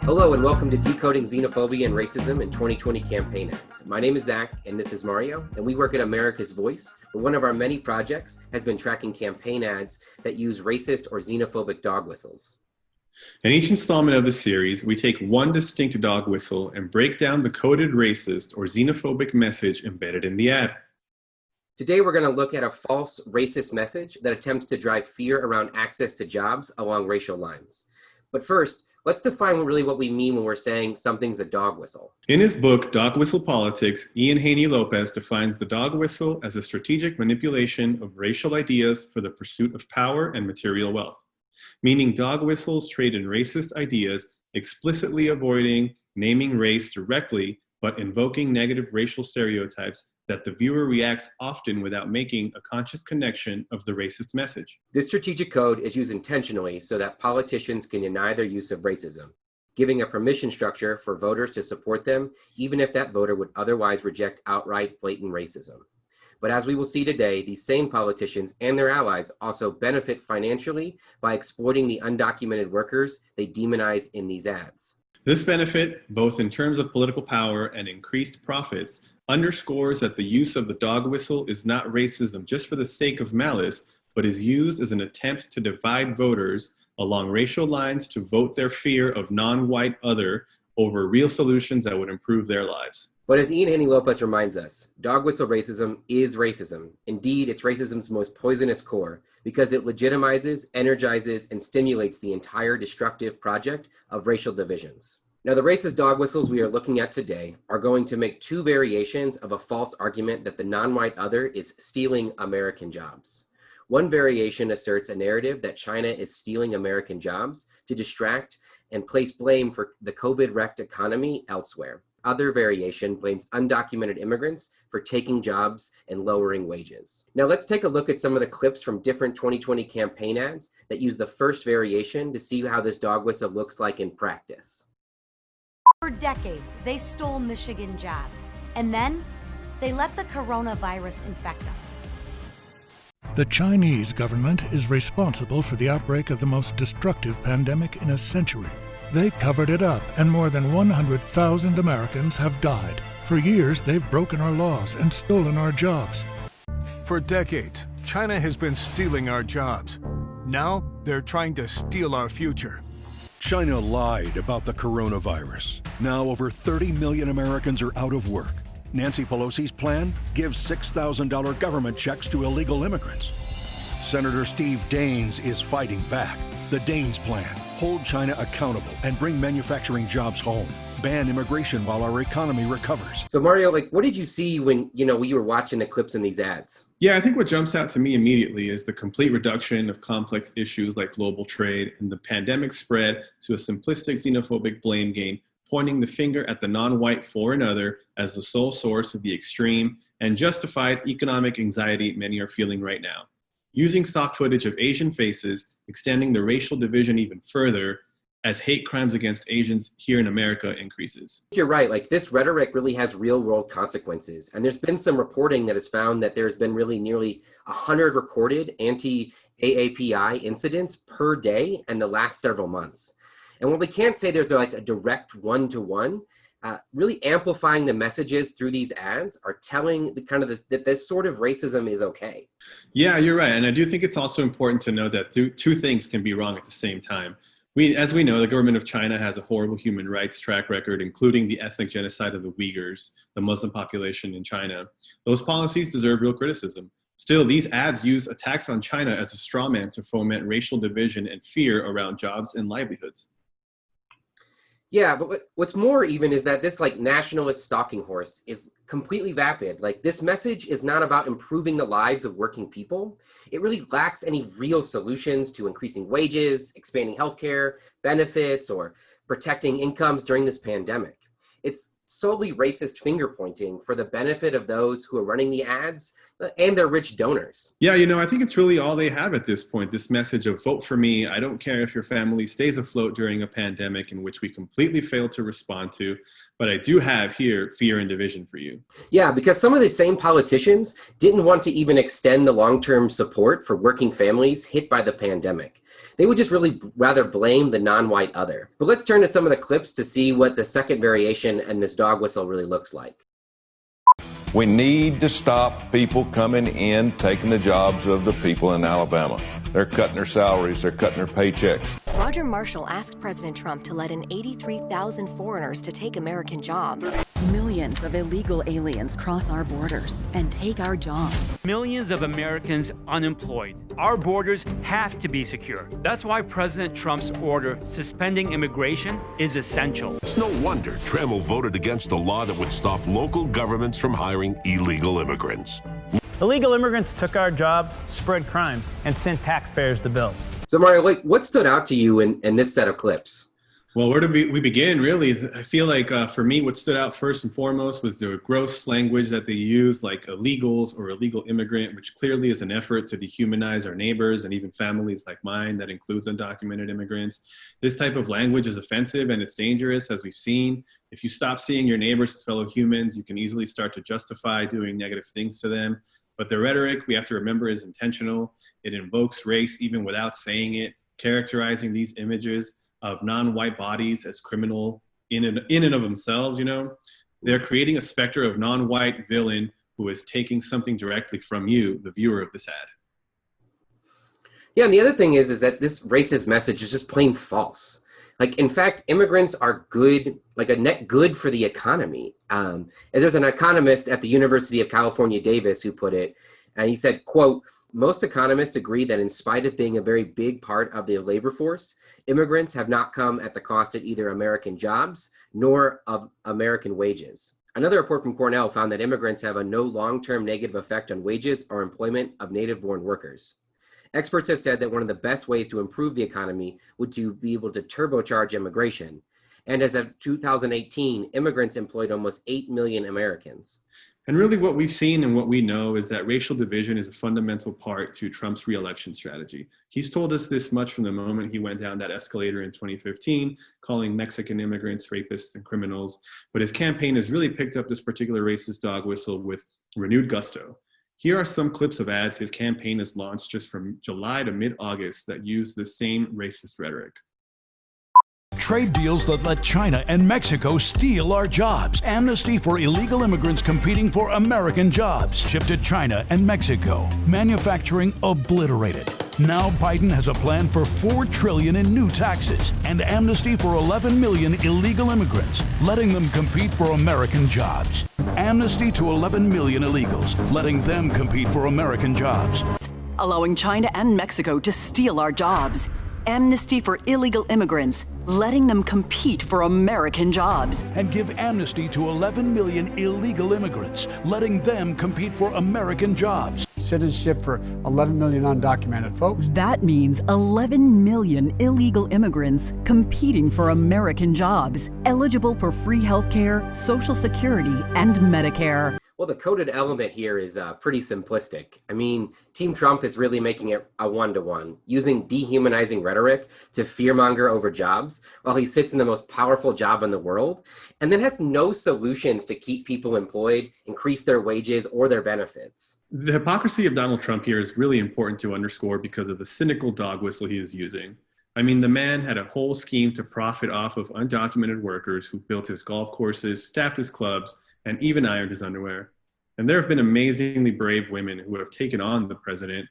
Hello and welcome to Decoding Xenophobia and Racism in 2020 Campaign Ads. My name is Zac and this is Mario, and we work at America's Voice, where one of our many projects has been tracking campaign ads that use racist or xenophobic dog whistles. In each installment of the series, we take one distinct dog whistle and break down the coded racist or xenophobic message embedded in the ad. Today we're going to look at a false racist message that attempts to drive fear around access to jobs along racial lines. But first, let's define really what we mean when we're saying something's a dog whistle. In his book, Dog Whistle Politics, Ian Haney Lopez defines the dog whistle as a strategic manipulation of racial ideas for the pursuit of power and material wealth, meaning dog whistles trade in racist ideas, explicitly avoiding naming race directly, but invoking negative racial stereotypes that the viewer reacts often without making a conscious connection of the racist message. This strategic code is used intentionally so that politicians can deny their use of racism, giving a permission structure for voters to support them, even if that voter would otherwise reject outright blatant racism. But as we will see today, these same politicians and their allies also benefit financially by exploiting the undocumented workers they demonize in these ads. This benefit, both in terms of political power and increased profits, underscores that the use of the dog whistle is not racism just for the sake of malice, but is used as an attempt to divide voters along racial lines to vote their fear of non-white other over real solutions that would improve their lives. But as Ian Haney Lopez reminds us, dog whistle racism is racism. Indeed, it's racism's most poisonous core because it legitimizes, energizes, and stimulates the entire destructive project of racial divisions. Now, the racist dog whistles we are looking at today are going to make two variations of a false argument that the non-white other is stealing American jobs. One variation asserts a narrative that China is stealing American jobs to distract and place blame for the COVID-wrecked economy elsewhere. Other variation blames undocumented immigrants for taking jobs and lowering wages. Now let's take a look at some of the clips from different 2020 campaign ads that use the first variation to see how this dog whistle looks like in practice. For decades, they stole Michigan jobs, and then they let the coronavirus infect us. The Chinese government is responsible for the outbreak of the most destructive pandemic in a century. They covered it up, and more than 100,000 Americans have died. For years, they've broken our laws and stolen our jobs. For decades, China has been stealing our jobs. Now, they're trying to steal our future. China lied about the coronavirus. Now over 30 million Americans are out of work. Nancy Pelosi's plan gives $6,000 government checks to illegal immigrants. Senator Steve Daines is fighting back. The Daines plan: hold China accountable and bring manufacturing jobs home. Ban immigration while our economy recovers. So Mario, what did you see when you were watching the clips in these ads? Yeah, I think what jumps out to me immediately is the complete reduction of complex issues like global trade and the pandemic spread to a simplistic xenophobic blame game, pointing the finger at the non-white foreign other as the sole source of the extreme and justified economic anxiety many are feeling right now. Using stock footage of Asian faces, extending the racial division even further as hate crimes against Asians here in America increases. You're right, this rhetoric really has real world consequences. And there's been some reporting that has found that there's been really nearly 100 recorded anti-AAPI incidents per day in the last several months. And while we can't say there's a direct one-to-one, really amplifying the messages through these ads are telling that this sort of racism is okay. Yeah, you're right. And I do think it's also important to know that two things can be wrong at the same time. As we know, the government of China has a horrible human rights track record, including the ethnic genocide of the Uyghurs, the Muslim population in China. Those policies deserve real criticism. Still, these ads use attacks on China as a straw man to foment racial division and fear around jobs and livelihoods. Yeah, but what's more even is that this nationalist stalking horse is completely vapid. This message is not about improving the lives of working people. It really lacks any real solutions to increasing wages, expanding healthcare benefits, or protecting incomes during this pandemic. It's solely racist finger pointing for the benefit of those who are running the ads and their rich donors. Yeah, I think it's really all they have at this point, this message of vote for me. I don't care if your family stays afloat during a pandemic in which we completely failed to respond to, but I do have here fear and division for you. Yeah, because some of the same politicians didn't want to even extend the long-term support for working families hit by the pandemic. They would just really rather blame the non-white other. But let's turn to some of the clips to see what the second variation and this dog whistle really looks like. We need to stop people coming in, taking the jobs of the people in Alabama. They're cutting their salaries, they're cutting their paychecks. Roger Marshall asked President Trump to let in 83,000 foreigners to take American jobs. Millions of illegal aliens cross our borders and take our jobs. Millions of Americans unemployed. Our borders have to be secure. That's why President Trump's order suspending immigration is essential. It's no wonder Trammell voted against a law that would stop local governments from hiring illegal immigrants. Illegal immigrants took our jobs, spread crime, and sent taxpayers to bill. So Mario, what stood out to you in this set of clips? Well, where do we begin, really? I feel like for me, what stood out first and foremost was the gross language that they use, like illegals or illegal immigrant, which clearly is an effort to dehumanize our neighbors and even families like mine that includes undocumented immigrants. This type of language is offensive and it's dangerous, as we've seen. If you stop seeing your neighbors as fellow humans, you can easily start to justify doing negative things to them. But the rhetoric, we have to remember, is intentional. It invokes race even without saying it, characterizing these images of non-white bodies as criminal in and of themselves, They're creating a specter of non-white villain who is taking something directly from you, the viewer of this ad. Yeah, and the other thing is that this racist message is just plain false. Like, in fact, immigrants are good, like a net good for the economy. As there's an economist at the University of California, Davis, who put it, and he said, quote, "Most economists agree that in spite of being a very big part of the labor force, immigrants have not come at the cost of either American jobs nor of American wages." Another report from Cornell found that immigrants have a no long-term negative effect on wages or employment of native-born workers. Experts have said that one of the best ways to improve the economy would to be able to turbocharge immigration. And as of 2018, immigrants employed almost 8 million Americans. And really what we've seen and what we know is that racial division is a fundamental part to Trump's reelection strategy. He's told us this much from the moment he went down that escalator in 2015, calling Mexican immigrants rapists and criminals. But his campaign has really picked up this particular racist dog whistle with renewed gusto. Here are some clips of ads his campaign has launched just from July to mid-August that use the same racist rhetoric. Trade deals that let China and Mexico steal our jobs. Amnesty for illegal immigrants competing for American jobs. Shipped to China and Mexico. Manufacturing obliterated. Now Biden has a plan for $4 trillion in new taxes and amnesty for 11 million illegal immigrants, letting them compete for American jobs. Amnesty to 11 million illegals, letting them compete for American jobs. Allowing China and Mexico to steal our jobs. Amnesty for illegal immigrants, letting them compete for American jobs. And give amnesty to 11 million illegal immigrants, letting them compete for American jobs. Citizenship for 11 million undocumented folks. That means 11 million illegal immigrants competing for American jobs, eligible for free health care, Social Security, and Medicare. Well, the coded element here is pretty simplistic. I mean, Team Trump is really making it a one-to-one, using dehumanizing rhetoric to fearmonger over jobs while he sits in the most powerful job in the world, and then has no solutions to keep people employed, increase their wages, or their benefits. The hypocrisy of Donald Trump here is really important to underscore because of the cynical dog whistle he is using. I mean, the man had a whole scheme to profit off of undocumented workers who built his golf courses, staffed his clubs, and even ironed his underwear. And there have been amazingly brave women who have taken on the president,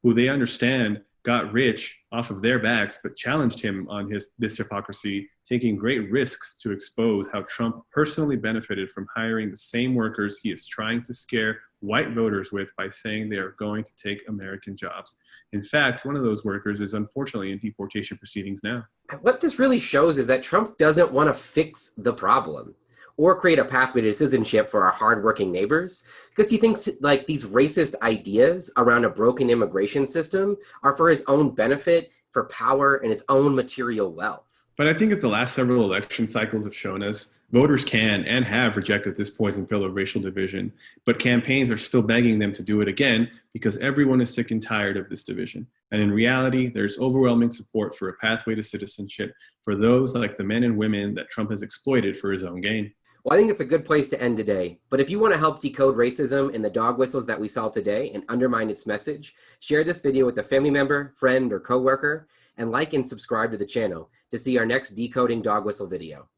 who they understand got rich off of their backs, but challenged him on this hypocrisy, taking great risks to expose how Trump personally benefited from hiring the same workers he is trying to scare white voters with by saying they are going to take American jobs. In fact, one of those workers is unfortunately in deportation proceedings now. What this really shows is that Trump doesn't want to fix the problem or create a pathway to citizenship for our hardworking neighbors, because he thinks like these racist ideas around a broken immigration system are for his own benefit, for power, and his own material wealth. But I think as the last several election cycles have shown us, voters can and have rejected this poison pill of racial division, but campaigns are still begging them to do it again because everyone is sick and tired of this division. And in reality, there's overwhelming support for a pathway to citizenship for those like the men and women that Trump has exploited for his own gain. Well, I think it's a good place to end today. But if you want to help decode racism and the dog whistles that we saw today and undermine its message, share this video with a family member, friend, or coworker, and like and subscribe to the channel to see our next Decoding Dog Whistle video.